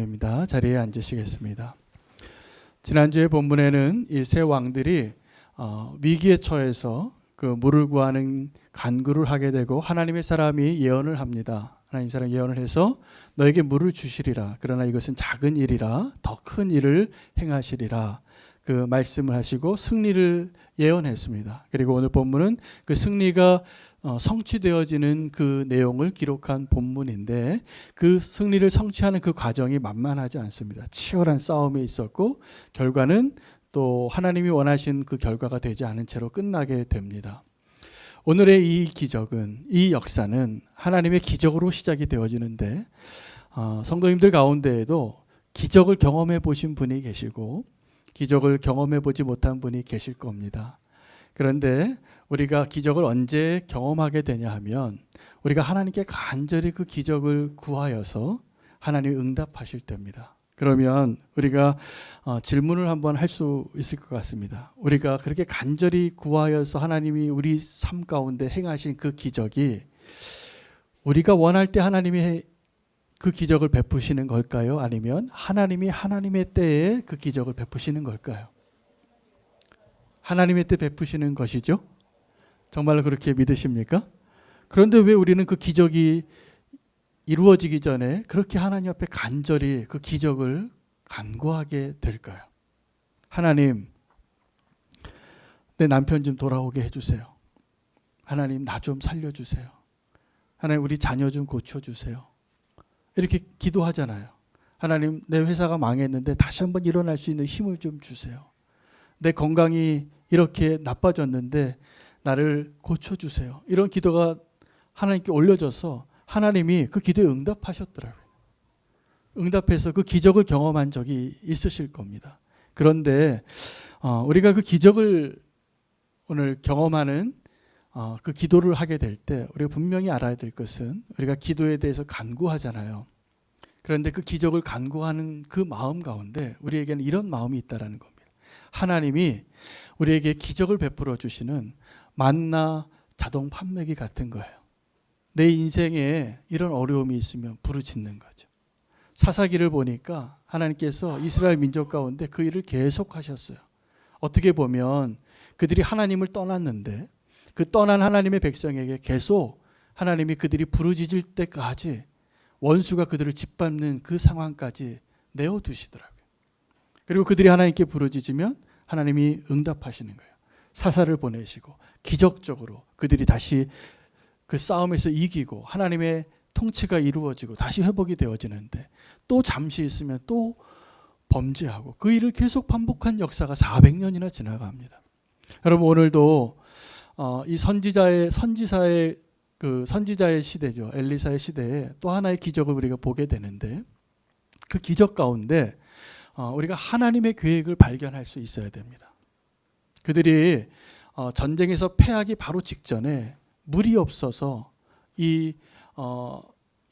입니다. 자리에 앉으시겠습니다. 지난주에 본문에는 이 세 왕들이 위기에 처해서 그 물을 구하는 간구를 하게 되고 하나님의 사람이 예언을 합니다. 하나님 사람이 예언을 해서 너에게 물을 주시리라. 그러나 이것은 작은 일이라 더 큰 일을 행하시리라. 그 말씀을 하시고 승리를 예언했습니다. 그리고 오늘 본문은 그 승리가 성취되어지는 그 내용을 기록한 본문인데 그 승리를 성취하는 그 과정이 만만하지 않습니다. 치열한 싸움이 있었고 결과는 또 하나님이 원하신 그 결과가 되지 않은 채로 끝나게 됩니다. 오늘의 이 기적은, 이 역사는 하나님의 기적으로 시작이 되어지는데 성도님들 가운데에도 기적을 경험해 보신 분이 계시고 기적을 경험해 보지 못한 분이 계실 겁니다. 그런데 우리가 기적을 언제 경험하게 되냐 하면 우리가 하나님께 간절히 그 기적을 구하여서 하나님이 응답하실 때입니다. 그러면 우리가 질문을 한번 할 수 있을 것 같습니다. 우리가 그렇게 간절히 구하여서 하나님이 우리 삶 가운데 행하신 그 기적이 우리가 원할 때 하나님이 그 기적을 베푸시는 걸까요? 아니면 하나님이 하나님의 때에 그 기적을 베푸시는 걸까요? 하나님의 때 베푸시는 것이죠. 정말로 그렇게 믿으십니까? 그런데 왜 우리는 그 기적이 이루어지기 전에 그렇게 하나님 앞에 간절히 그 기적을 간구하게 될까요? 하나님, 내 남편 좀 돌아오게 해주세요. 하나님, 나 좀 살려주세요. 하나님, 우리 자녀 좀 고쳐주세요. 이렇게 기도하잖아요. 하나님, 내 회사가 망했는데 다시 한번 일어날 수 있는 힘을 좀 주세요. 내 건강이 이렇게 나빠졌는데 나를 고쳐주세요. 이런 기도가 하나님께 올려져서 하나님이 그 기도에 응답하셨더라고요. 응답해서 그 기적을 경험한 적이 있으실 겁니다. 그런데 우리가 그 기적을 오늘 경험하는 그 기도를 하게 될 때 우리가 분명히 알아야 될 것은 우리가 기도에 대해서 간구하잖아요. 그런데 그 기적을 간구하는 그 마음 가운데 우리에게는 이런 마음이 있다는 겁니다. 하나님이 우리에게 기적을 베풀어 주시는 만나 자동 판매기 같은 거예요. 내 인생에 이런 어려움이 있으면 부르짖는 거죠. 사사기를 보니까 하나님께서 이스라엘 민족 가운데 그 일을 계속 하셨어요. 어떻게 보면 그들이 하나님을 떠났는데 그 떠난 하나님의 백성에게 계속 하나님이 그들이 부르짖을 때까지 원수가 그들을 짓밟는 그 상황까지 내어두시더라고요. 그리고 그들이 하나님께 부르짖으면 하나님이 응답하시는 거예요. 사사를 보내시고 기적적으로 그들이 다시 그 싸움에서 이기고 하나님의 통치가 이루어지고 다시 회복이 되어지는데 또 잠시 있으면 또 범죄하고 그 일을 계속 반복한 역사가 400년이나 지나갑니다. 여러분 오늘도 이 선지자의 시대죠. 엘리사의 시대에 또 하나의 기적을 우리가 보게 되는데 그 기적 가운데 우리가 하나님의 계획을 발견할 수 있어야 됩니다. 그들이 전쟁에서 패하기 바로 직전에 물이 없어서 이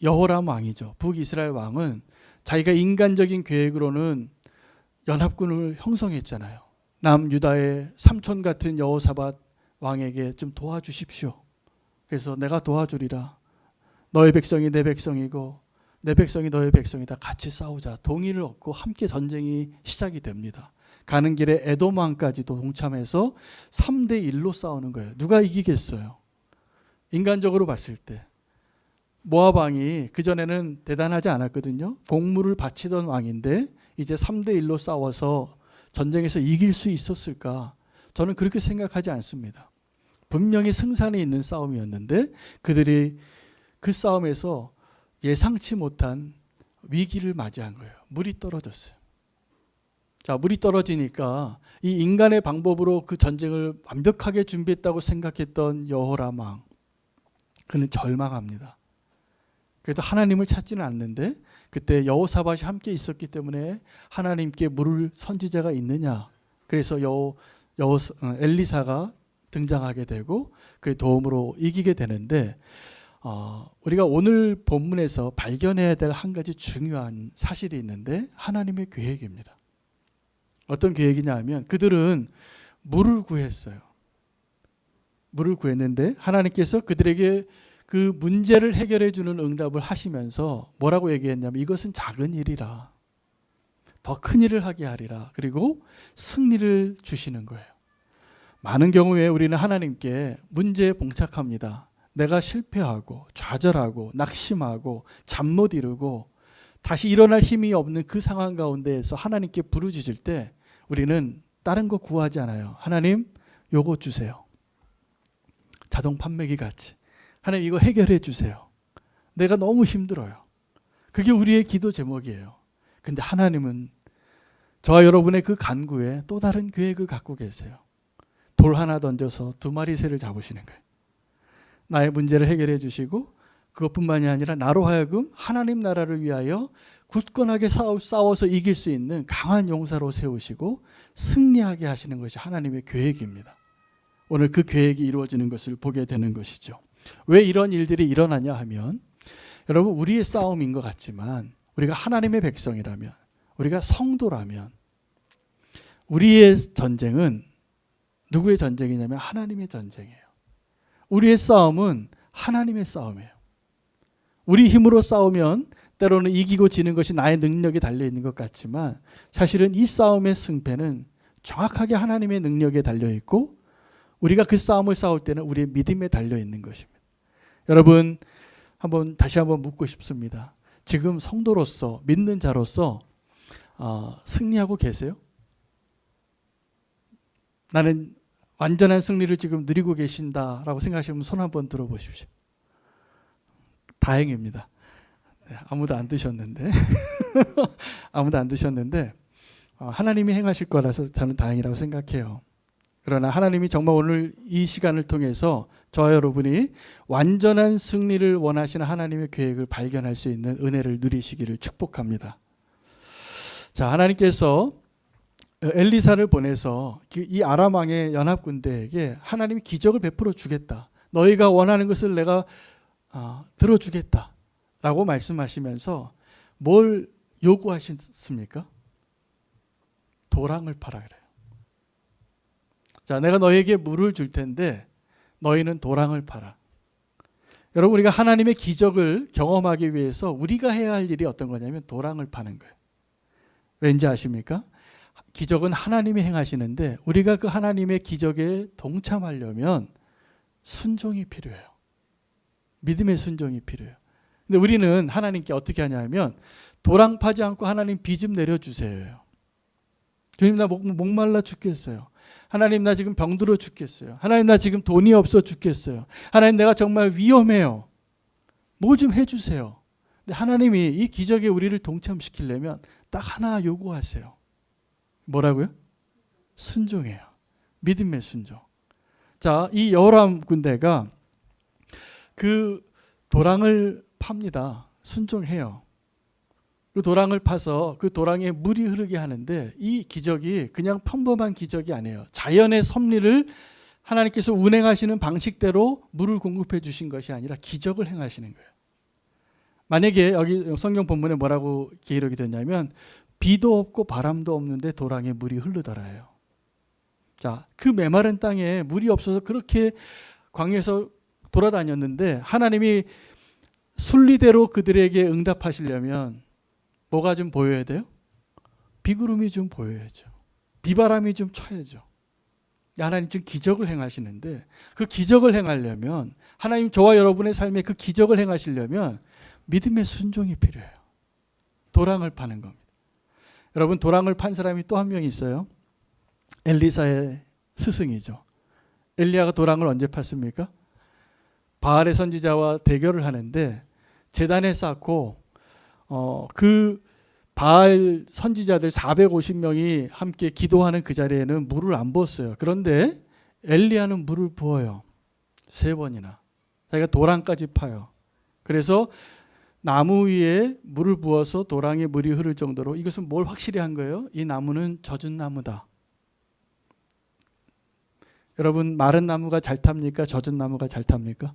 여호람 왕이죠. 북이스라엘 왕은 자기가 인간적인 계획으로는 연합군을 형성했잖아요. 남유다의 삼촌 같은 여호사밧 왕에게 좀 도와주십시오. 그래서 내가 도와주리라. 너의 백성이 내 백성이고 내 백성이 너의 백성이다. 같이 싸우자. 동의를 얻고 함께 전쟁이 시작이 됩니다. 가는 길에 에돔 왕까지도 동참해서 3대 1로 싸우는 거예요. 누가 이기겠어요? 인간적으로 봤을 때 모압 왕이 그전에는 대단하지 않았거든요. 공물을 바치던 왕인데 이제 3대 1로 싸워서 전쟁에서 이길 수 있었을까? 저는 그렇게 생각하지 않습니다. 분명히 승산이 있는 싸움이었는데 그들이 그 싸움에서 예상치 못한 위기를 맞이한 거예요. 물이 떨어졌어요. 자, 물이 떨어지니까 이 인간의 방법으로 그 전쟁을 완벽하게 준비했다고 생각했던 여호람 왕, 그는 절망합니다. 그래도 하나님을 찾지는 않는데 그때 여호사밧이 함께 있었기 때문에 하나님께 물을 선지자가 있느냐. 그래서 엘리사가 등장하게 되고 그의 도움으로 이기게 되는데 우리가 오늘 본문에서 발견해야 될 한 가지 중요한 사실이 있는데 하나님의 계획입니다. 어떤 계획이냐 하면 그들은 물을 구했어요. 물을 구했는데 하나님께서 그들에게 그 문제를 해결해 주는 응답을 하시면서 뭐라고 얘기했냐면 이것은 작은 일이라. 더 큰 일을 하게 하리라. 그리고 승리를 주시는 거예요. 많은 경우에 우리는 하나님께 문제에 봉착합니다. 내가 실패하고 좌절하고 낙심하고 잠 못 이루고 다시 일어날 힘이 없는 그 상황 가운데에서 하나님께 부르짖을 때 우리는 다른 거 구하지 않아요. 하나님 요거 주세요. 자동 판매기 같이. 하나님 이거 해결해 주세요. 내가 너무 힘들어요. 그게 우리의 기도 제목이에요. 근데 하나님은 저와 여러분의 그 간구에 또 다른 계획을 갖고 계세요. 돌 하나 던져서 2마리 새를 잡으시는 거예요. 나의 문제를 해결해 주시고 그것뿐만이 아니라 나로 하여금 하나님 나라를 위하여 굳건하게 싸워서 이길 수 있는 강한 용사로 세우시고 승리하게 하시는 것이 하나님의 계획입니다. 오늘 그 계획이 이루어지는 것을 보게 되는 것이죠. 왜 이런 일들이 일어나냐 하면 여러분 우리의 싸움인 것 같지만 우리가 하나님의 백성이라면 우리가 성도라면 우리의 전쟁은 누구의 전쟁이냐면 하나님의 전쟁이에요. 우리의 싸움은 하나님의 싸움이에요. 우리 힘으로 싸우면 때로는 이기고 지는 것이 나의 능력에 달려있는 것 같지만 사실은 이 싸움의 승패는 정확하게 하나님의 능력에 달려있고 우리가 그 싸움을 싸울 때는 우리의 믿음에 달려있는 것입니다. 여러분 다시 한번 묻고 싶습니다. 지금 성도로서 믿는 자로서 승리하고 계세요? 나는 완전한 승리를 지금 누리고 계신다라고 생각하시면 손 한번 들어보십시오. 다행입니다. 아무도 안 드셨는데 아무도 안 드셨는데 하나님이 행하실 거라서 저는 다행이라고 생각해요. 그러나 하나님이 정말 오늘 이 시간을 통해서 저와 여러분이 완전한 승리를 원하시는 하나님의 계획을 발견할 수 있는 은혜를 누리시기를 축복합니다. 자, 하나님께서 엘리사를 보내서 이 아람 왕의 연합 군대에게 하나님이 기적을 베풀어 주겠다. 너희가 원하는 것을 내가 들어주겠다. 라고 말씀하시면서 뭘 요구하셨습니까? 도랑을 파라 그래요. 자, 내가 너희에게 물을 줄 텐데 너희는 도랑을 파라. 여러분 우리가 하나님의 기적을 경험하기 위해서 우리가 해야 할 일이 어떤 거냐면 도랑을 파는 거예요. 왠지 아십니까? 기적은 하나님이 행하시는데 우리가 그 하나님의 기적에 동참하려면 순종이 필요해요. 믿음의 순종이 필요해요. 근데 우리는 하나님께 어떻게 하냐면 도랑 파지 않고 하나님 비 좀 내려주세요. 주님 나 목말라 죽겠어요. 하나님 나 지금 병들어 죽겠어요. 하나님 나 지금 돈이 없어 죽겠어요. 하나님 내가 정말 위험해요. 뭘 좀 해주세요. 근데 하나님이 이 기적에 우리를 동참시키려면 딱 하나 요구하세요. 뭐라고요? 순종해요. 믿음의 순종. 자, 이 여호람 군대가 그 도랑을 팝니다. 순종해요. 그 도랑을 파서 그 도랑에 물이 흐르게 하는데 이 기적이 그냥 평범한 기적이 아니에요. 자연의 섭리를 하나님께서 운행하시는 방식대로 물을 공급해 주신 것이 아니라 기적을 행하시는 거예요. 만약에 여기 성경 본문에 뭐라고 기록이 됐냐면 비도 없고 바람도 없는데 도랑에 물이 흐르더라요. 자, 그 메마른 땅에 물이 없어서 그렇게 광야에서 돌아다녔는데 하나님이 순리대로 그들에게 응답하시려면 뭐가 좀 보여야 돼요? 비구름이 좀 보여야죠. 비바람이 좀 쳐야죠. 하나님 좀 기적을 행하시는데 그 기적을 행하려면 하나님 저와 여러분의 삶에 그 기적을 행하시려면 믿음의 순종이 필요해요. 도랑을 파는 겁니다. 여러분 도랑을 판 사람이 또 한 명 있어요. 엘리사의 스승이죠. 엘리야가 도랑을 언제 팠습니까? 바알의 선지자와 대결을 하는데 제단에 쌓고 그 바알 선지자들 450명이 함께 기도하는 그 자리에는 물을 안 부었어요. 그런데 엘리야는 물을 부어요. 3번이나. 자기가 도랑까지 파요. 그래서 나무 위에 물을 부어서 도랑에 물이 흐를 정도로 이것은 뭘 확실히 한 거예요? 이 나무는 젖은 나무다. 여러분 마른 나무가 잘 탑니까? 젖은 나무가 잘 탑니까?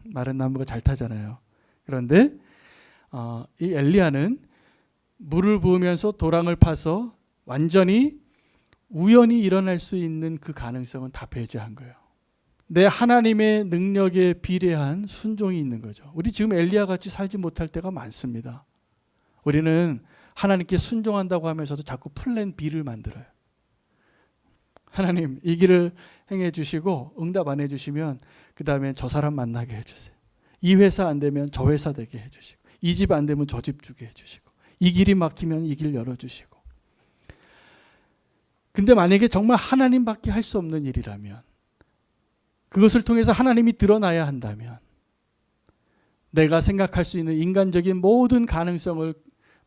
마른 나무가 잘 타잖아요. 그런데 이 엘리야는 물을 부으면서 도랑을 파서 완전히 우연히 일어날 수 있는 그 가능성은 다 배제한 거예요. 내 하나님의 능력에 비례한 순종이 있는 거죠. 우리 지금 엘리야 같이 살지 못할 때가 많습니다. 우리는 하나님께 순종한다고 하면서도 자꾸 플랜 B를 만들어요. 하나님 이 길을 행해 주시고 응답 안 해주시면 그 다음에 저 사람 만나게 해주세요. 이 회사 안 되면 저 회사 되게 해주시고, 이 집 안 되면 저 집 주게 해주시고, 이 길이 막히면 이 길 열어주시고. 근데 만약에 정말 하나님밖에 할 수 없는 일이라면, 그것을 통해서 하나님이 드러나야 한다면, 내가 생각할 수 있는 인간적인 모든 가능성을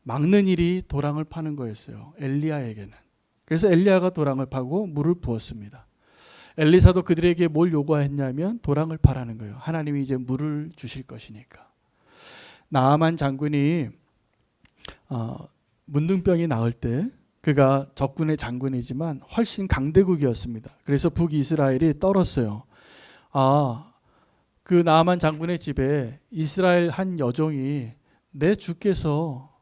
막는 일이 도랑을 파는 거였어요, 엘리야에게는. 그래서 엘리야가 도랑을 파고 물을 부었습니다. 엘리사도 그들에게 뭘 요구했냐면 도랑을 파라는 거예요. 하나님이 이제 물을 주실 것이니까. 나아만 장군이 문둥병이 나을 때, 그가 적군의 장군이지만 훨씬 강대국이었습니다. 그래서 북이스라엘이 떨었어요. 그 나아만 장군의 집에 이스라엘 한 여종이 내 주께서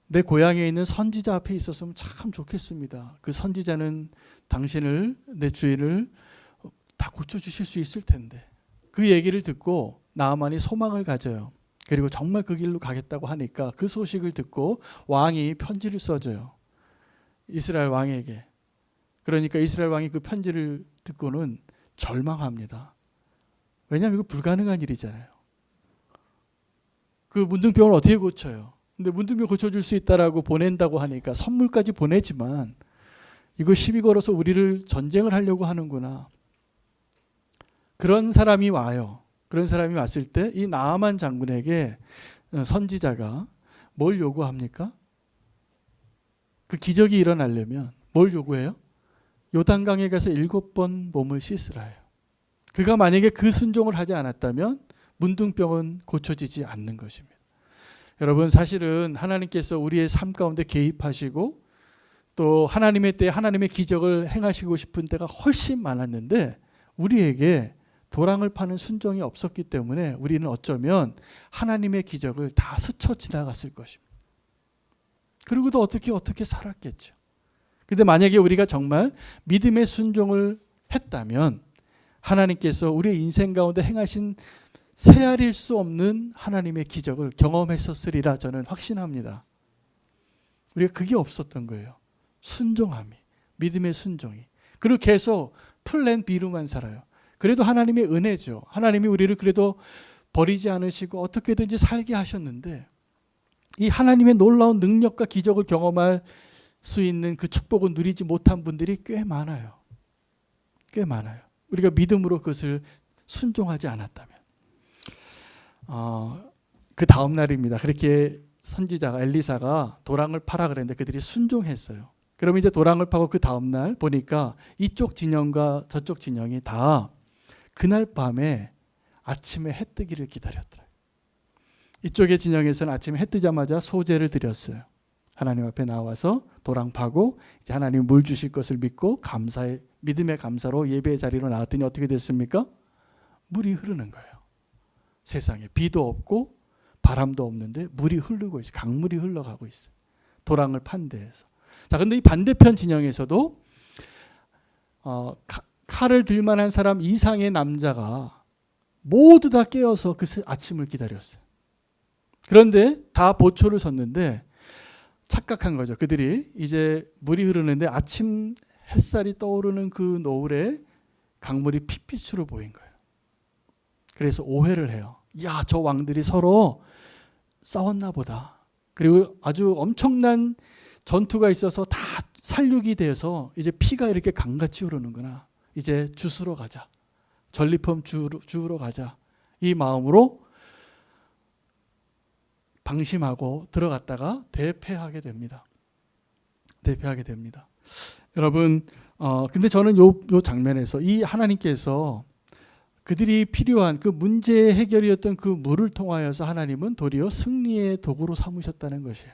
내 고향에 있는 선지자 앞에 있었으면 참 좋겠습니다. 그 선지자는 당신을, 내 주인을 다 고쳐주실 수 있을 텐데. 그 얘기를 듣고 나아만이 소망을 가져요. 그리고 정말 그 길로 가겠다고 하니까 그 소식을 듣고 왕이 편지를 써줘요, 이스라엘 왕에게. 그러니까 이스라엘 왕이 그 편지를 듣고는 절망합니다. 왜냐하면 이거 불가능한 일이잖아요. 그 문둥병을 어떻게 고쳐요? 근데 문둥병 고쳐줄 수 있다라고 보낸다고 하니까 선물까지 보내지만 이거 시비 걸어서 우리를 전쟁을 하려고 하는구나. 그런 사람이 와요. 그런 사람이 왔을 때 이 나아만 장군에게 선지자가 뭘 요구합니까? 그 기적이 일어나려면 뭘 요구해요? 요단강에 가서 7번 몸을 씻으라요. 그가 만약에 그 순종을 하지 않았다면 문둥병은 고쳐지지 않는 것입니다. 여러분, 사실은 하나님께서 우리의 삶 가운데 개입하시고 또 하나님의 때에 하나님의 기적을 행하시고 싶은 때가 훨씬 많았는데 우리에게 도랑을 파는 순종이 없었기 때문에 우리는 어쩌면 하나님의 기적을 다 스쳐 지나갔을 것입니다. 그리고도 어떻게 살았겠죠. 근데 만약에 우리가 정말 믿음의 순종을 했다면 하나님께서 우리의 인생 가운데 행하신 세아릴 수 없는 하나님의 기적을 경험했었으리라 저는 확신합니다. 우리가 그게 없었던 거예요. 순종함이, 믿음의 순종이. 그리고 계속 플랜 B로만 살아요. 그래도 하나님의 은혜죠. 하나님이 우리를 그래도 버리지 않으시고 어떻게든지 살게 하셨는데 이 하나님의 놀라운 능력과 기적을 경험할 수 있는 그 축복을 누리지 못한 분들이 꽤 많아요. 꽤 많아요. 우리가 믿음으로 그것을 순종하지 않았다면. 그 다음 날입니다. 그렇게 선지자가 엘리사가 도랑을 파라 그랬는데 그들이 순종했어요. 그러면 이제 도랑을 파고 그 다음 날 보니까 이쪽 진영과 저쪽 진영이 다 그날 밤에 아침에 해 뜨기를 기다렸더라. 이쪽의 진영에서는 아침에 해 뜨자마자 소제를 드렸어요. 하나님 앞에 나와서 도랑 파고 이제 하나님 물 주실 것을 믿고 감사의 믿음의 감사로 예배의 자리로 나왔더니 어떻게 됐습니까? 물이 흐르는 거예요. 세상에 비도 없고 바람도 없는데 물이 흐르고 있어요. 강물이 흘러가고 있어요. 도랑을 판 데에서. 자, 근데 이 반대편 진영에서도 칼을 들 만한 사람 이상의 남자가 모두 다 깨어서 그 아침을 기다렸어요. 그런데 다 보초를 섰는데 착각한 거죠. 그들이 이제 물이 흐르는데 아침 햇살이 떠오르는 그 노을에 강물이 핏빛으로 보인 거예요. 그래서 오해를 해요. 야, 저 왕들이 서로 싸웠나 보다. 그리고 아주 엄청난 전투가 있어서 다 살육이 돼서 이제 피가 이렇게 강같이 흐르는구나. 이제 주스러 가자. 전리품 주우러 가자. 이 마음으로 방심하고 들어갔다가 대패하게 됩니다. 대패하게 됩니다. 여러분, 근데 저는 요 장면에서 이 하나님께서 그들이 필요한 그 문제 해결이었던 그 물을 통하여서 하나님은 도리어 승리의 도구로 삼으셨다는 것이에요.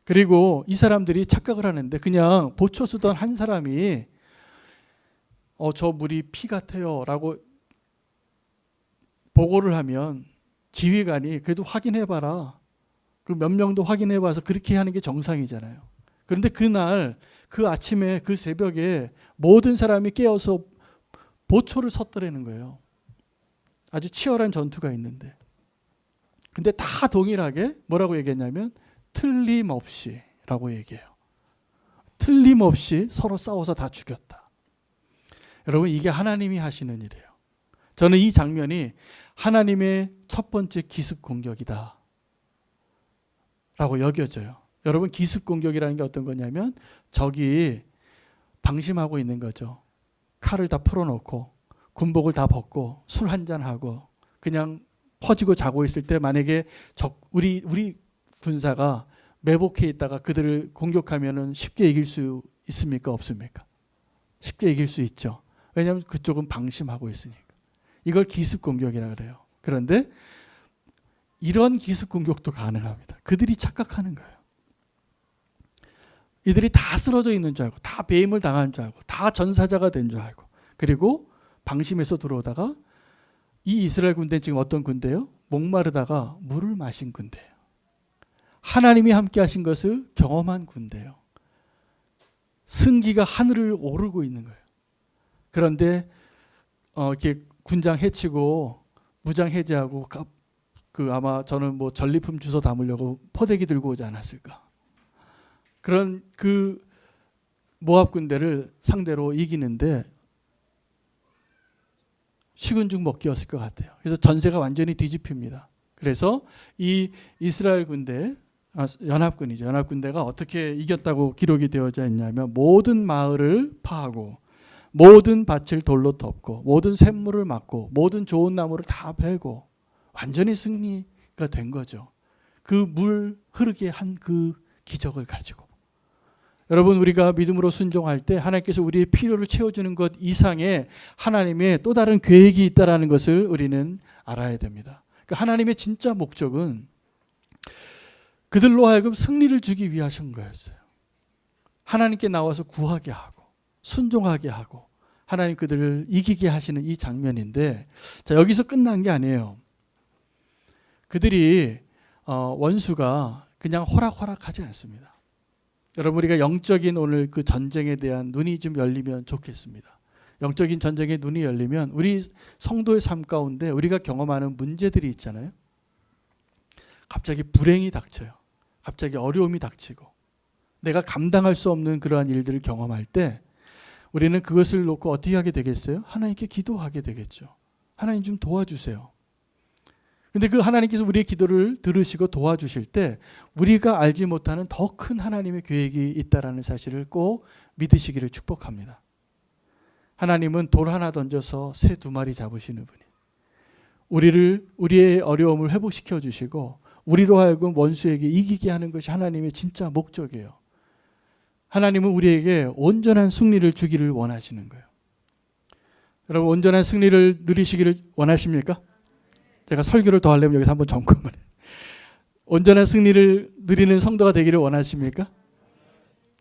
그리고 이 사람들이 착각을 하는데 그냥 보초 쓰던 한 사람이 저 물이 피 같아요 라고 보고를 하면 지휘관이 그래도 확인해봐라. 그 몇 명도 확인해봐서 그렇게 하는 게 정상이잖아요. 그런데 그날 그 아침에 그 새벽에 모든 사람이 깨어서 보초를 섰더라는 거예요. 아주 치열한 전투가 있는데. 근데 다 동일하게 뭐라고 얘기했냐면 틀림없이라고 얘기해요. 틀림없이 서로 싸워서 다 죽였다. 여러분, 이게 하나님이 하시는 일이에요. 저는 이 장면이 하나님의 첫 번째 기습 공격이다 라고 여겨져요. 여러분, 기습 공격이라는 게 어떤 거냐면 적이 방심하고 있는 거죠. 칼을 다 풀어놓고 군복을 다 벗고 술 한잔하고 그냥 퍼지고 자고 있을 때 만약에 우리 군사가 매복해 있다가 그들을 공격하면은 쉽게 이길 수 있습니까? 없습니까? 쉽게 이길 수 있죠. 왜냐하면 그쪽은 방심하고 있으니까. 이걸 기습 공격이라 그래요. 그런데 이런 기습 공격도 가능합니다. 그들이 착각하는 거예요. 이들이 다 쓰러져 있는 줄 알고, 다 배임을 당한 줄 알고, 다 전사자가 된 줄 알고, 그리고 방심해서 들어오다가 이 이스라엘 군대는 지금 어떤 군대예요? 목마르다가 물을 마신 군대예요. 하나님이 함께 하신 것을 경험한 군대예요. 승기가 하늘을 오르고 있는 거예요. 그런데 이렇게 군장 해치고 무장 해제하고 아마 저는 뭐 전리품 주워 담으려고 포대기 들고 오지 않았을까. 그런 그 모압 군대를 상대로 이기는데 식은 죽 먹기였을 것 같아요. 그래서 전세가 완전히 뒤집힙니다. 그래서 이 이스라엘 군대, 연합군이죠. 연합군대가 어떻게 이겼다고 기록이 되어져 있냐면 모든 마을을 파하고 모든 밭을 돌로 덮고 모든 샘물을 막고 모든 좋은 나무를 다 베고 완전히 승리가 된 거죠. 그 물 흐르게 한 그 기적을 가지고. 여러분, 우리가 믿음으로 순종할 때 하나님께서 우리의 필요를 채워주는 것 이상의 하나님의 또 다른 계획이 있다는 것을 우리는 알아야 됩니다. 그러니까 하나님의 진짜 목적은 그들로 하여금 승리를 주기 위하신 거였어요. 하나님께 나와서 구하게 하고 순종하게 하고 하나님 그들을 이기게 하시는 이 장면인데, 자, 여기서 끝난 게 아니에요. 그들이 원수가 그냥 호락호락하지 않습니다. 여러분, 우리가 영적인 오늘 그 전쟁에 대한 눈이 좀 열리면 좋겠습니다. 영적인 전쟁에 눈이 열리면 우리 성도의 삶 가운데 우리가 경험하는 문제들이 있잖아요. 갑자기 불행이 닥쳐요. 갑자기 어려움이 닥치고 내가 감당할 수 없는 그러한 일들을 경험할 때 우리는 그것을 놓고 어떻게 하게 되겠어요? 하나님께 기도하게 되겠죠. 하나님 좀 도와주세요. 근데 그 하나님께서 우리의 기도를 들으시고 도와주실 때 우리가 알지 못하는 더 큰 하나님의 계획이 있다라는 사실을 꼭 믿으시기를 축복합니다. 하나님은 돌 하나 던져서 새 2마리 잡으시는 분이, 우리의 어려움을 회복시켜 주시고 우리로 하여금 원수에게 이기게 하는 것이 하나님의 진짜 목적이에요. 하나님은 우리에게 온전한 승리를 주기를 원하시는 거예요. 여러분, 온전한 승리를 누리시기를 원하십니까? 제가 설교를 더 하려면 여기서 한번 점검을 해요. 온전한 승리를 누리는 성도가 되기를 원하십니까?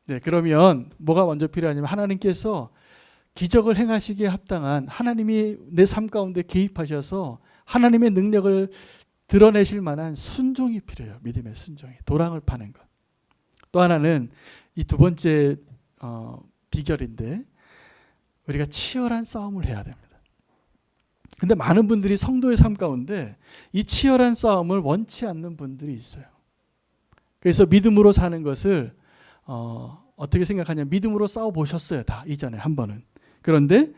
네, 그러면 뭐가 먼저 필요하냐면 하나님께서 기적을 행하시기에 합당한, 하나님이 내 삶 가운데 개입하셔서 하나님의 능력을 드러내실 만한 순종이 필요해요. 믿음의 순종이. 도랑을 파는 것. 또 하나는 이 2번째 비결인데, 우리가 치열한 싸움을 해야 됩니다. 근데 많은 분들이 성도의 삶 가운데 이 치열한 싸움을 원치 않는 분들이 있어요. 그래서 믿음으로 사는 것을 어떻게 생각하냐면, 믿음으로 싸워 보셨어요, 다 이전에 한 번은. 그런데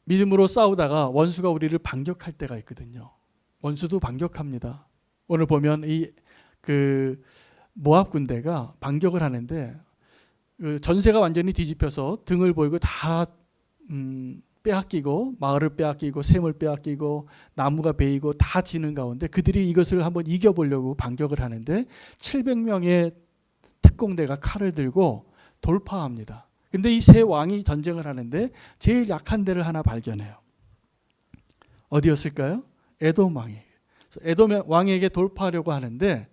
믿음으로 싸우다가 원수가 우리를 반격할 때가 있거든요. 원수도 반격합니다. 오늘 보면 그 모압 군대가 반격을 하는데 그 전세가 완전히 뒤집혀서 등을 보이고 다 빼앗기고 마을을 빼앗기고 샘을 빼앗기고 나무가 베이고 다 지는 가운데 그들이 이것을 한번 이겨보려고 반격을 하는데 700명의 특공대가 칼을 들고 돌파합니다. 근데 이 세 왕이 전쟁을 하는데 제일 약한 데를 하나 발견해요. 어디였을까요? 에돔 왕이. 에돔 왕에게 돌파하려고 하는데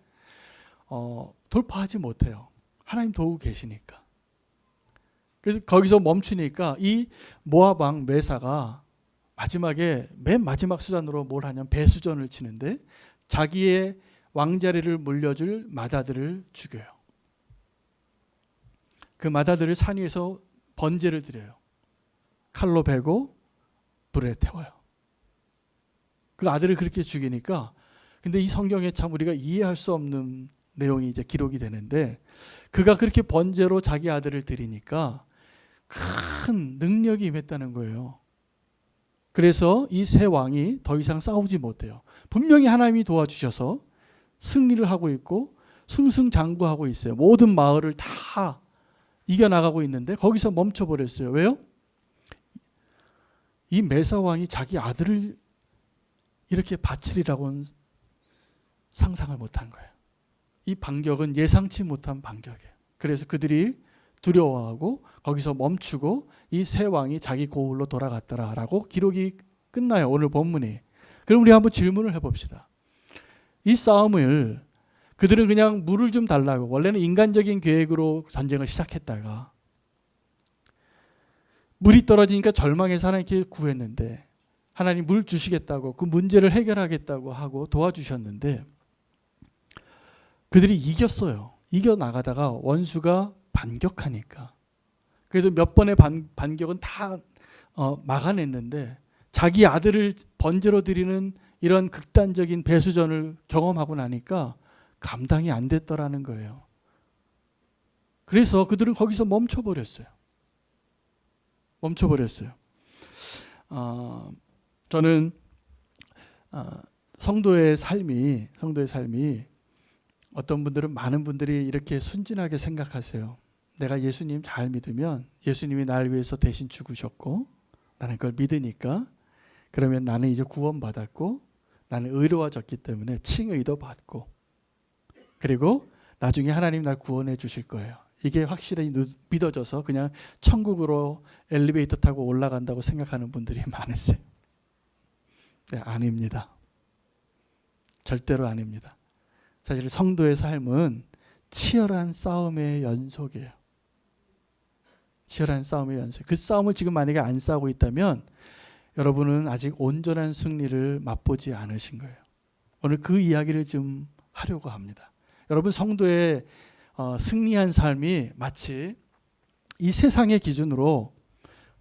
돌파하지 못해요. 하나님 도우고 계시니까. 그래서 거기서 멈추니까 이 모압 왕 메사가 마지막에 맨 마지막 수단으로 뭘 하냐면 배수전을 치는데 자기의 왕자리를 물려줄 맏아들을 죽여요. 그 맏아들을 산 위에서 번제를 드려요. 칼로 베고 불에 태워요. 그 아들을 그렇게 죽이니까, 근데 이 성경에 참 우리가 이해할 수 없는 내용이 이제 기록이 되는데, 그가 그렇게 번제로 자기 아들을 드리니까 큰 능력이 임했다는 거예요. 그래서 이 세 왕이 더 이상 싸우지 못해요. 분명히 하나님이 도와주셔서 승리를 하고 있고 승승장구하고 있어요. 모든 마을을 다 이겨나가고 있는데 거기서 멈춰버렸어요. 왜요? 이 메사왕이 자기 아들을 이렇게 바치리라고는 상상을 못한 거예요. 이 반격은 예상치 못한 반격이에요. 그래서 그들이 두려워하고 거기서 멈추고 이 세 왕이 자기 고을로 돌아갔더라라고 기록이 끝나요. 오늘 본문이. 그럼 우리 한번 질문을 해봅시다. 이 싸움을 그들은 그냥 물을 좀 달라고, 원래는 인간적인 계획으로 전쟁을 시작했다가 물이 떨어지니까 절망해서 하나님께 구했는데 하나님 물 주시겠다고 그 문제를 해결하겠다고 하고 도와주셨는데 그들이 이겼어요. 이겨나가다가 원수가 반격하니까. 그래도 몇 번의 반격은 다 막아냈는데 자기 아들을 번제로 드리는 이런 극단적인 배수전을 경험하고 나니까 감당이 안 됐더라는 거예요. 그래서 그들은 거기서 멈춰버렸어요. 저는 성도의 삶이 어떤 분들은, 많은 분들이 이렇게 순진하게 생각하세요. 내가 예수님 잘 믿으면 예수님이 나를 위해서 대신 죽으셨고 나는 그걸 믿으니까 그러면 나는 이제 구원받았고 나는 의로워졌기 때문에 칭의도 받고 그리고 나중에 하나님 날 구원해 주실 거예요. 이게 확실히 믿어져서 그냥 천국으로 엘리베이터 타고 올라간다고 생각하는 분들이 많으세요. 네, 아닙니다. 절대로 아닙니다. 사실 성도의 삶은 치열한 싸움의 연속이에요. 치열한 싸움의 연속. 그 싸움을 지금 만약에 안 싸우고 있다면 여러분은 아직 온전한 승리를 맛보지 않으신 거예요. 오늘 그 이야기를 좀 하려고 합니다. 여러분, 성도의 승리한 삶이 마치 이 세상의 기준으로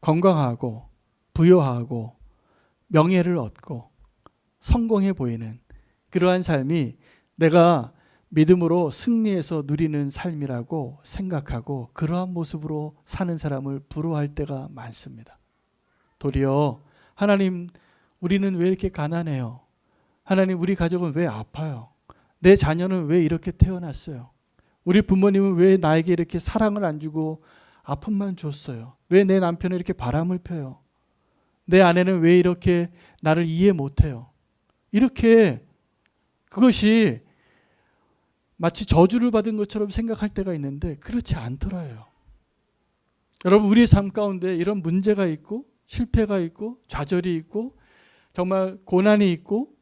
건강하고 부유하고 명예를 얻고 성공해 보이는 그러한 삶이 내가 믿음으로 승리해서 누리는 삶이라고 생각하고 그러한 모습으로 사는 사람을 부러워할 때가 많습니다. 도리어 하나님, 우리는 왜 이렇게 가난해요? 하나님, 우리 가족은 왜 아파요? 내 자녀는 왜 이렇게 태어났어요? 우리 부모님은 왜 나에게 이렇게 사랑을 안 주고 아픔만 줬어요? 왜 내 남편은 이렇게 바람을 펴요? 내 아내는 왜 이렇게 나를 이해 못해요? 이렇게 그것이 마치 저주를 받은 것처럼 생각할 때가 있는데 그렇지 않더라요. 여러분, 우리의 삶 가운데 이런 문제가 있고 실패가 있고 좌절이 있고 정말 고난이 있고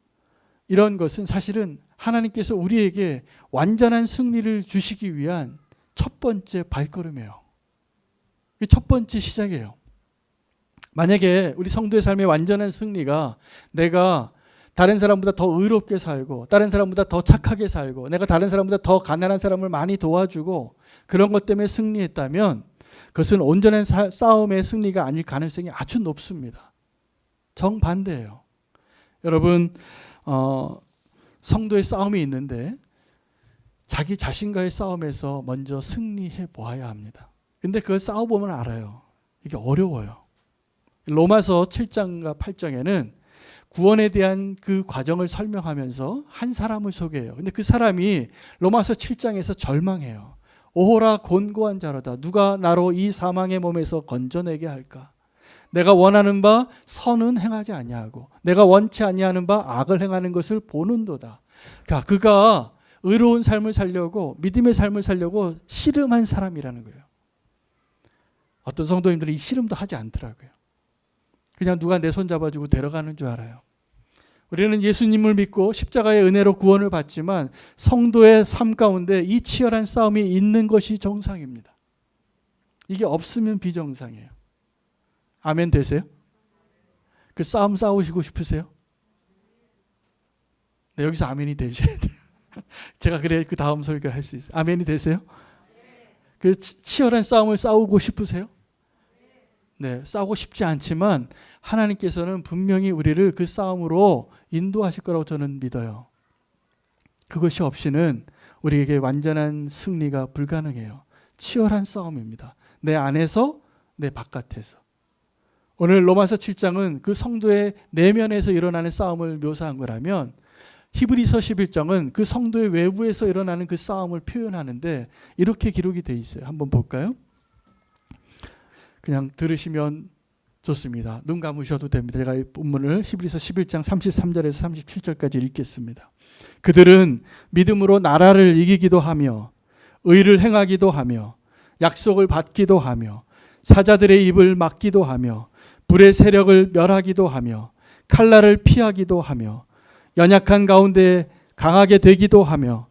이런 것은 사실은 하나님께서 우리에게 완전한 승리를 주시기 위한 첫 번째 발걸음이에요. 첫 번째 시작이에요. 만약에 우리 성도의 삶의 완전한 승리가 내가 다른 사람보다 더 의롭게 살고 다른 사람보다 더 착하게 살고 내가 다른 사람보다 더 가난한 사람을 많이 도와주고 그런 것 때문에 승리했다면 그것은 온전한 싸움의 승리가 아닐 가능성이 아주 높습니다. 정반대예요. 여러분, 성도의 싸움이 있는데 자기 자신과의 싸움에서 먼저 승리해 보아야 합니다. 근데 그걸 싸워보면 알아요. 이게 어려워요. 로마서 7장과 8장에는 구원에 대한 그 과정을 설명하면서 한 사람을 소개해요. 근데 그 사람이 로마서 7장에서 절망해요. 오호라 곤고한 자로다. 누가 나로 이 사망의 몸에서 건져내게 할까? 내가 원하는 바 선은 행하지 아니하고 내가 원치 아니하는 바 악을 행하는 것을 보는도다. 그러니까 그가 의로운 삶을 살려고 믿음의 삶을 살려고 씨름한 사람이라는 거예요. 어떤 성도님들은 이 씨름도 하지 않더라고요. 그냥 누가 내 손 잡아주고 데려가는 줄 알아요. 우리는 예수님을 믿고 십자가의 은혜로 구원을 받지만 성도의 삶 가운데 이 치열한 싸움이 있는 것이 정상입니다. 이게 없으면 비정상이에요. 아멘 되세요? 그 싸움 싸우시고 싶으세요? 네, 여기서 아멘이 되셔야 돼요. 제가 그래야 그 다음 설교를 할 수 있어요. 아멘이 되세요? 그 치열한 싸움을 싸우고 싶으세요? 싸우고 싶지 않지만 하나님께서는 분명히 우리를 그 싸움으로 인도하실 거라고 저는 믿어요. 그것이 없이는 우리에게 완전한 승리가 불가능해요. 치열한 싸움입니다. 내 안에서 내 바깥에서. 오늘 로마서 7장은 그 성도의 내면에서 일어나는 싸움을 묘사한 거라면 히브리서 11장은 그 성도의 외부에서 일어나는 그 싸움을 표현하는데 이렇게 기록이 돼 있어요. 한번 볼까요? 그냥 들으시면 좋습니다. 눈 감으셔도 됩니다. 제가 이 본문을 히브리서 11장 33절에서 37절까지 읽겠습니다. 그들은 믿음으로 나라를 이기기도 하며 의를 행하기도 하며 약속을 받기도 하며 사자들의 입을 막기도 하며 불의 세력을 멸하기도 하며 칼날을 피하기도 하며 연약한 가운데 강하게 되기도 하며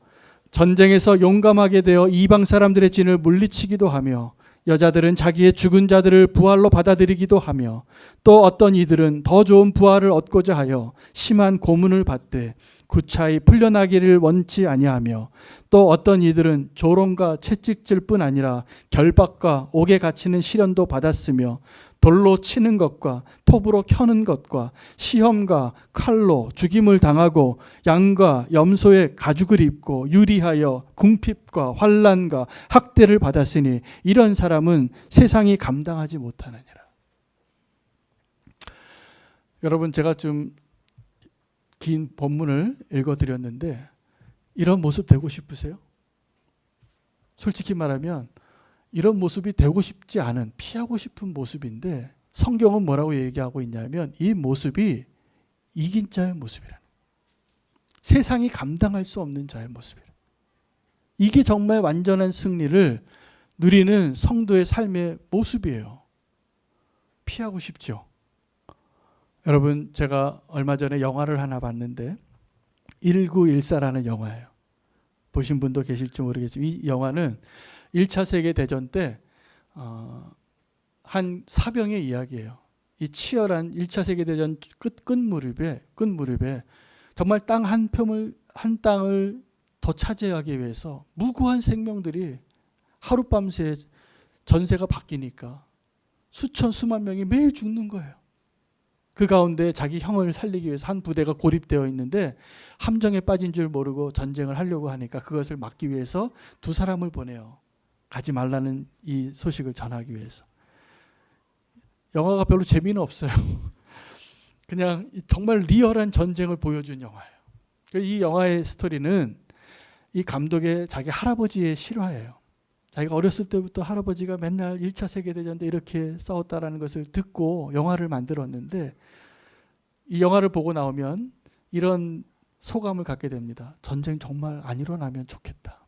전쟁에서 용감하게 되어 이방 사람들의 진을 물리치기도 하며 여자들은 자기의 죽은 자들을 부활로 받아들이기도 하며 또 어떤 이들은 더 좋은 부활을 얻고자 하여 심한 고문을 받되 구차히 풀려나기를 원치 아니하며 또 어떤 이들은 조롱과 채찍질 뿐 아니라 결박과 옥에 갇히는 시련도 받았으며 돌로 치는 것과 톱으로 켜는 것과 시험과 칼로 죽임을 당하고 양과 염소의 가죽을 입고 유리하여 궁핍과 환난과 학대를 받았으니 이런 사람은 세상이 감당하지 못하느니라. 여러분, 제가 좀 긴 본문을 읽어드렸는데 이런 모습 되고 싶으세요? 솔직히 말하면 이런 모습이 되고 싶지 않은, 피하고 싶은 모습인데 성경은 뭐라고 얘기하고 있냐면 이 모습이 이긴 자의 모습이라는, 세상이 감당할 수 없는 자의 모습이라는, 이게 정말 완전한 승리를 누리는 성도의 삶의 모습이에요. 피하고 싶죠. 여러분, 제가 얼마 전에 영화를 하나 봤는데 1914라는 영화예요. 보신 분도 계실지 모르겠지만 이 영화는 1차 세계대전 때 한 사병의 이야기예요. 이 치열한 1차 세계대전 끝무렵에 정말 땅 한 땅을 더 차지하기 위해서 무고한 생명들이 하룻밤새 전세가 바뀌니까 수천 수만 명이 매일 죽는 거예요. 그 가운데 자기 형을 살리기 위해서 한 부대가 고립되어 있는데 함정에 빠진 줄 모르고 전쟁을 하려고 하니까 그것을 막기 위해서 두 사람을 보내요. 가지 말라는 이 소식을 전하기 위해서. 영화가 별로 재미는 없어요. 그냥 정말 리얼한 전쟁을 보여준 영화예요. 이 영화의 스토리는 이 감독의 자기 할아버지의 실화예요. 자기가 어렸을 때부터 할아버지가 맨날 1차 세계대전 때 이렇게 싸웠다라는 것을 듣고 영화를 만들었는데 이 영화를 보고 나오면 이런 소감을 갖게 됩니다. 전쟁 정말 안 일어나면 좋겠다.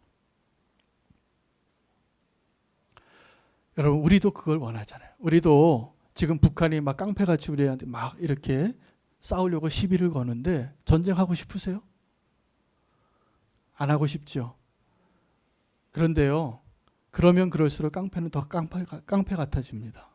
여러분, 우리도 그걸 원하잖아요. 우리도 지금 북한이 막 깡패같이 우리한테 막 이렇게 싸우려고 시비를 거는데 전쟁하고 싶으세요? 안 하고 싶죠. 그런데요, 그러면 그럴수록 깡패는 더 깡패 같아집니다.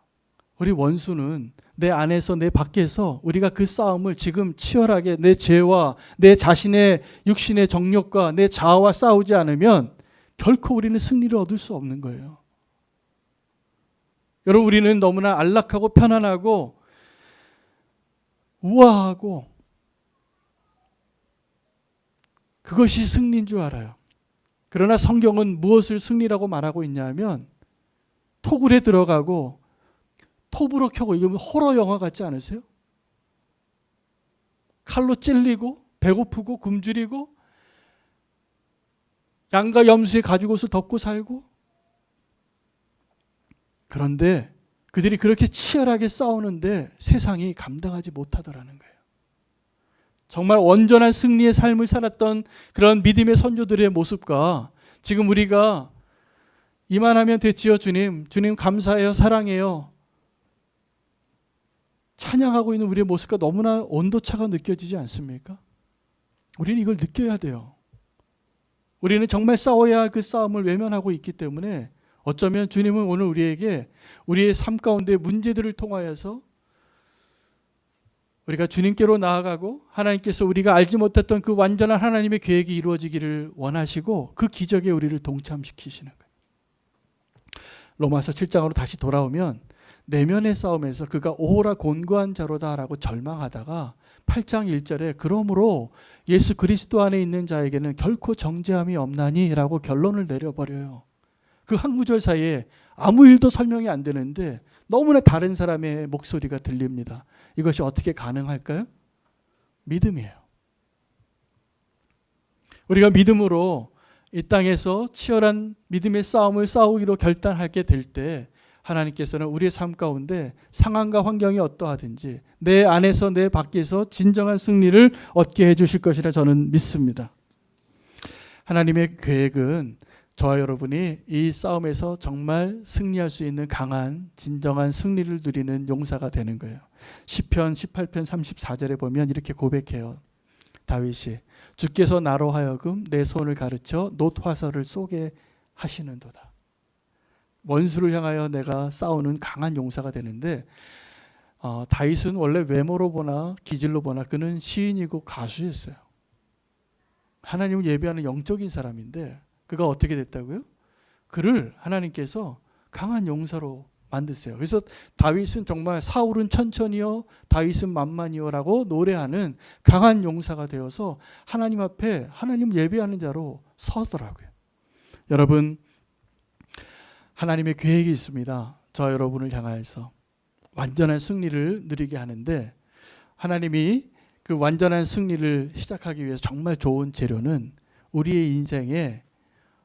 우리 원수는 내 안에서 내 밖에서 우리가 그 싸움을 지금 치열하게 내 죄와 내 자신의 육신의 정욕과 내 자아와 싸우지 않으면 결코 우리는 승리를 얻을 수 없는 거예요. 여러분, 우리는 너무나 안락하고 편안하고 우아하고 그것이 승리인 줄 알아요. 그러나 성경은 무엇을 승리라고 말하고 있냐면 토굴에 들어가고 톱으로 켜고, 이거 호러 영화 같지 않으세요? 칼로 찔리고 배고프고 굶주리고 양과 염소의 가죽옷을 덮고 살고, 그런데 그들이 그렇게 치열하게 싸우는데 세상이 감당하지 못하더라는 거예요. 정말 온전한 승리의 삶을 살았던 그런 믿음의 선조들의 모습과 지금 우리가 이만하면 됐지요, 주님. 주님 감사해요, 사랑해요. 찬양하고 있는 우리의 모습과 너무나 온도차가 느껴지지 않습니까? 우리는 이걸 느껴야 돼요. 우리는 정말 싸워야 할 그 싸움을 외면하고 있기 때문에 어쩌면 주님은 오늘 우리에게 우리의 삶 가운데 문제들을 통하여서 우리가 주님께로 나아가고 하나님께서 우리가 알지 못했던 그 완전한 하나님의 계획이 이루어지기를 원하시고 그 기적에 우리를 동참시키시는 거예요. 로마서 7장으로 다시 돌아오면 내면의 싸움에서 그가 오호라 곤고한 자로다라고 절망하다가 8장 1절에 그러므로 예수 그리스도 안에 있는 자에게는 결코 정죄함이 없나니라고 결론을 내려버려요. 그 한 구절 사이에 아무 일도 설명이 안 되는데 너무나 다른 사람의 목소리가 들립니다. 이것이 어떻게 가능할까요? 믿음이에요. 우리가 믿음으로 이 땅에서 치열한 믿음의 싸움을 싸우기로 결단하게 될 때 하나님께서는 우리의 삶 가운데 상황과 환경이 어떠하든지 내 안에서 내 밖에서 진정한 승리를 얻게 해주실 것이라 저는 믿습니다. 하나님의 계획은 저와 여러분이 이 싸움에서 정말 승리할 수 있는 강한 진정한 승리를 누리는 용사가 되는 거예요. 시편 18편 34절에 보면 이렇게 고백해요. 다윗이 주께서 나로 하여금 내 손을 가르쳐 놋화살을 쏘게 하시는도다. 원수를 향하여 내가 싸우는 강한 용사가 되는데 다윗은 원래 외모로 보나 기질로 보나 그는 시인이고 가수였어요. 하나님을 예배하는 영적인 사람인데 그가 어떻게 됐다고요? 그를 하나님께서 강한 용사로 만드세요. 그래서 다윗은 정말 사울은 천천히요 다윗은 만만히요라고 노래하는 강한 용사가 되어서 하나님 앞에 하나님 예배하는 자로 서더라고요. 여러분, 하나님의 계획이 있습니다. 저 여러분을 향하여서 완전한 승리를 누리게 하는데 하나님이 그 완전한 승리를 시작하기 위해서 정말 좋은 재료는 우리의 인생에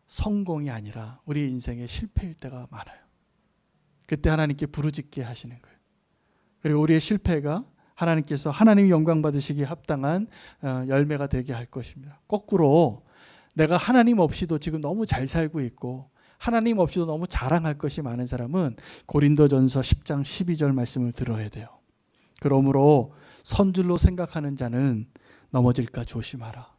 성공이 아니라 우리의 인생의 실패일 때가 많아요. 그때 하나님께 부르짖게 하시는 거예요. 그리고 우리의 실패가 하나님께서 하나님이 영광 받으시기에 합당한 열매가 되게 할 것입니다. 거꾸로 내가 하나님 없이도 지금 너무 잘 살고 있고 하나님 없이도 너무 자랑할 것이 많은 사람은 고린도전서 10장 12절 말씀을 들어야 돼요. 그러므로 선줄로 생각하는 자는 넘어질까 조심하라.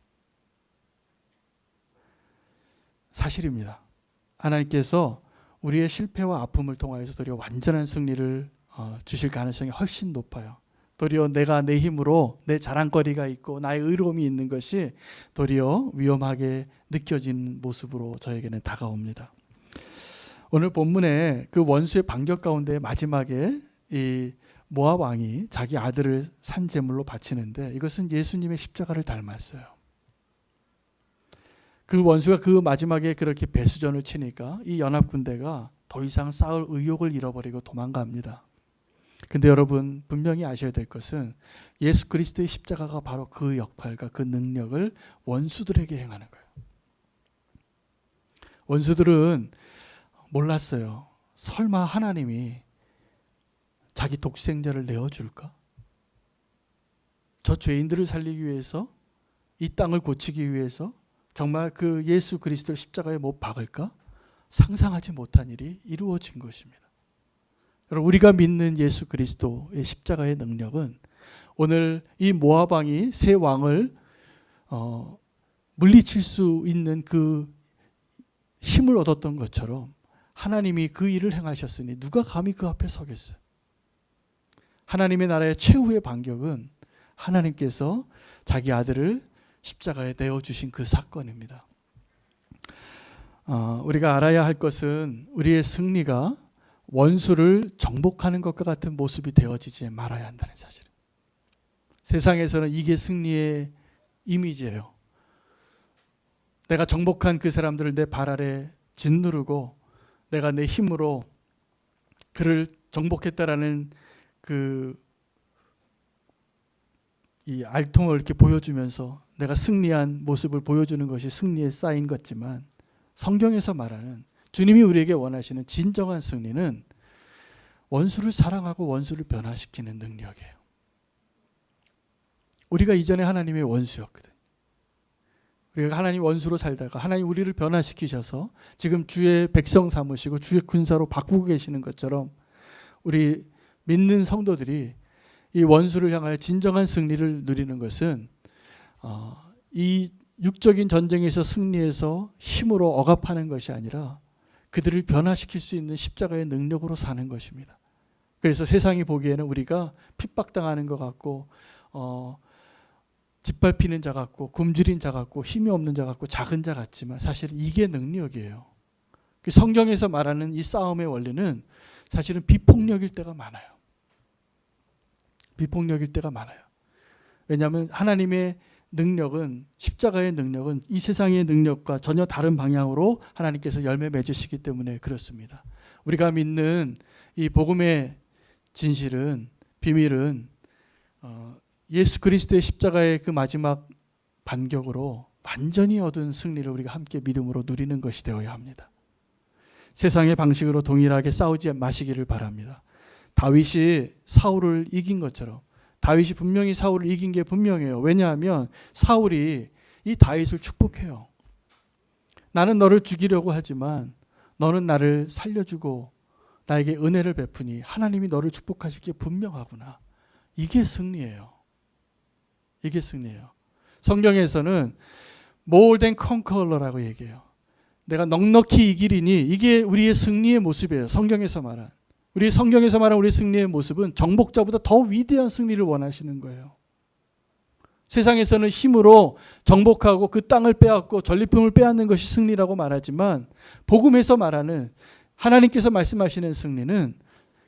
사실입니다. 하나님께서 우리의 실패와 아픔을 통하여서 도리어 완전한 승리를 주실 가능성이 훨씬 높아요. 도리어 내가 내 힘으로 내 자랑거리가 있고 나의 의로움이 있는 것이 도리어 위험하게 느껴지는 모습으로 저에게는 다가옵니다. 오늘 본문에 그 원수의 반격 가운데 마지막에 이 모압 왕이 자기 아들을 산 제물로 바치는데 이것은 예수님의 십자가를 닮았어요. 그 원수가 그 마지막에 그렇게 배수전을 치니까 이 연합 군대가 더 이상 싸울 의욕을 잃어버리고 도망갑니다. 근데 여러분 분명히 아셔야 될 것은 예수 그리스도의 십자가가 바로 그 역할과 그 능력을 원수들에게 행하는 거예요. 원수들은 몰랐어요. 설마 하나님이 자기 독생자를 내어줄까? 저 죄인들을 살리기 위해서 이 땅을 고치기 위해서 정말 그 예수 그리스도를 십자가에 못 박을까? 상상하지 못한 일이 이루어진 것입니다. 여러분 우리가 믿는 예수 그리스도의 십자가의 능력은 오늘 이 모압 왕이 세 왕을 물리칠 수 있는 그 힘을 얻었던 것처럼 하나님이 그 일을 행하셨으니 누가 감히 그 앞에 서겠어요. 하나님의 나라의 최후의 반격은 하나님께서 자기 아들을 십자가에 내어주신 그 사건입니다. 우리가 알아야 할 것은 우리의 승리가 원수를 정복하는 것과 같은 모습이 되어지지 말아야 한다는 사실. 세상에서는 이게 승리의 이미지예요. 내가 정복한 그 사람들을 내 발 아래 짓누르고 내가 내 힘으로 그를 정복했다라는 이 알통을 이렇게 보여주면서 내가 승리한 모습을 보여주는 것이 승리의 사인 같지만 성경에서 말하는 주님이 우리에게 원하시는 진정한 승리는 원수를 사랑하고 원수를 변화시키는 능력이에요. 우리가 이전에 하나님의 원수였거든. 우리가 하나님 원수로 살다가 하나님 우리를 변화시키셔서 지금 주의 백성 삼으시고 주의 군사로 바꾸고 계시는 것처럼 우리 믿는 성도들이 이 원수를 향하여 진정한 승리를 누리는 것은 이 육적인 전쟁에서 승리해서 힘으로 억압하는 것이 아니라 그들을 변화시킬 수 있는 십자가의 능력으로 사는 것입니다. 그래서 세상이 보기에는 우리가 핍박당하는 것 같고 짓밟히는 자 같고 굶주린 자 같고 힘이 없는 자 같고 작은 자 같지만 사실 이게 능력이에요. 성경에서 말하는 이 싸움의 원리는 사실은 비폭력일 때가 많아요. 비폭력일 때가 많아요. 왜냐하면 하나님의 능력은, 십자가의 능력은 이 세상의 능력과 전혀 다른 방향으로 하나님께서 열매 맺으시기 때문에 그렇습니다. 우리가 믿는 이 복음의 진실은, 비밀은 예수 그리스도의 십자가의 그 마지막 반격으로 완전히 얻은 승리를 우리가 함께 믿음으로 누리는 것이 되어야 합니다. 세상의 방식으로 동일하게 싸우지 마시기를 바랍니다. 다윗이 사울을 이긴 것처럼, 다윗이 분명히 사울을 이긴 게 분명해요. 왜냐하면 사울이 이 다윗을 축복해요. 나는 너를 죽이려고 하지만 너는 나를 살려주고 나에게 은혜를 베푸니 하나님이 너를 축복하실 게 분명하구나. 이게 승리예요. 이게 승리예요. 성경에서는 more than conqueror라고 얘기해요. 내가 넉넉히 이기리니, 이게 우리의 승리의 모습이에요. 성경에서 말한. 성경에서 말한 우리의 승리의 모습은 정복자보다 더 위대한 승리를 원하시는 거예요. 세상에서는 힘으로 정복하고 그 땅을 빼앗고 전리품을 빼앗는 것이 승리라고 말하지만, 복음에서 말하는, 하나님께서 말씀하시는 승리는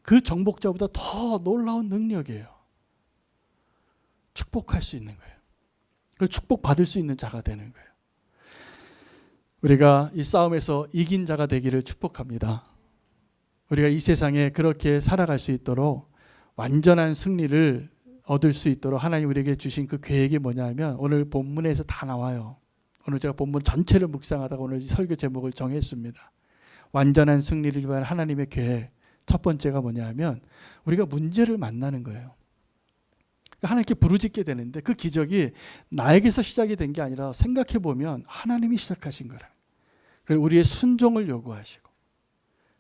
그 정복자보다 더 놀라운 능력이에요. 축복할 수 있는 거예요. 그걸 축복받을 수 있는 자가 되는 거예요. 우리가 이 싸움에서 이긴 자가 되기를 축복합니다. 우리가 이 세상에 그렇게 살아갈 수 있도록, 완전한 승리를 얻을 수 있도록 하나님 우리에게 주신 그 계획이 뭐냐면, 오늘 본문에서 다 나와요. 오늘 제가 본문 전체를 묵상하다가 오늘 설교 제목을 정했습니다. 완전한 승리를 위한 하나님의 계획. 첫 번째가 뭐냐면 우리가 문제를 만나는 거예요. 하나님께 부르짖게 되는데 그 기적이 나에게서 시작이 된 게 아니라, 생각해 보면 하나님이 시작하신 거라. 그리고 우리의 순종을 요구하시고,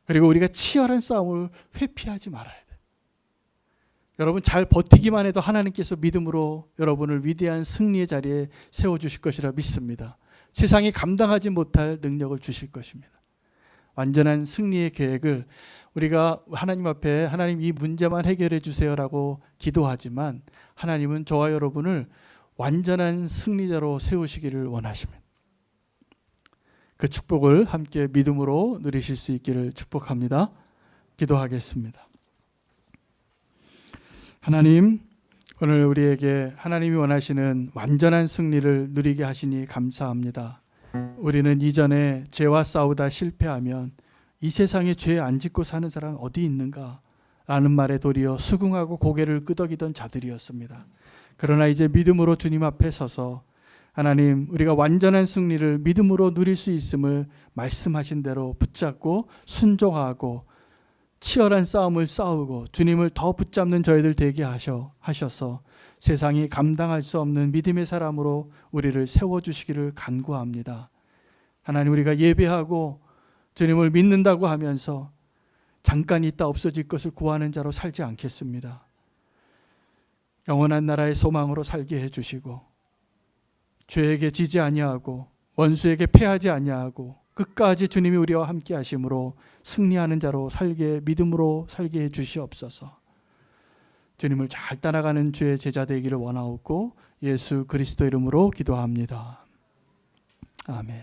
그리고 우리가 치열한 싸움을 회피하지 말아야 돼. 여러분 잘 버티기만 해도 하나님께서 믿음으로 여러분을 위대한 승리의 자리에 세워주실 것이라 믿습니다. 세상이 감당하지 못할 능력을 주실 것입니다. 완전한 승리의 계획을 우리가 하나님 앞에, 하나님 이 문제만 해결해 주세요라고 기도하지만, 하나님은 저와 여러분을 완전한 승리자로 세우시기를 원하십니다. 그 축복을 함께 믿음으로 누리실 수 있기를 축복합니다. 기도하겠습니다. 하나님, 오늘 우리에게 하나님이 원하시는 완전한 승리를 누리게 하시니 감사합니다. 우리는 이전에 죄와 싸우다 실패하면 이 세상에 죄 안 짓고 사는 사람 어디 있는가 라는 말에 도리어 수긍하고 고개를 끄덕이던 자들이었습니다. 그러나 이제 믿음으로 주님 앞에 서서, 하나님 우리가 완전한 승리를 믿음으로 누릴 수 있음을 말씀하신 대로 붙잡고 순종하고 치열한 싸움을 싸우고 주님을 더 붙잡는 저희들 되게 하셔서 세상이 감당할 수 없는 믿음의 사람으로 우리를 세워주시기를 간구합니다. 하나님, 우리가 예배하고 주님을 믿는다고 하면서 잠깐 있다 없어질 것을 구하는 자로 살지 않겠습니다. 영원한 나라의 소망으로 살게 해주시고, 죄에게 지지 아니하고 원수에게 패하지 아니하고 끝까지 주님이 우리와 함께 하심으로 승리하는 자로 살게, 믿음으로 살게 해주시옵소서. 주님을 잘 따라가는 주의 제자 되기를 원하옵고 예수 그리스도 이름으로 기도합니다. 아멘.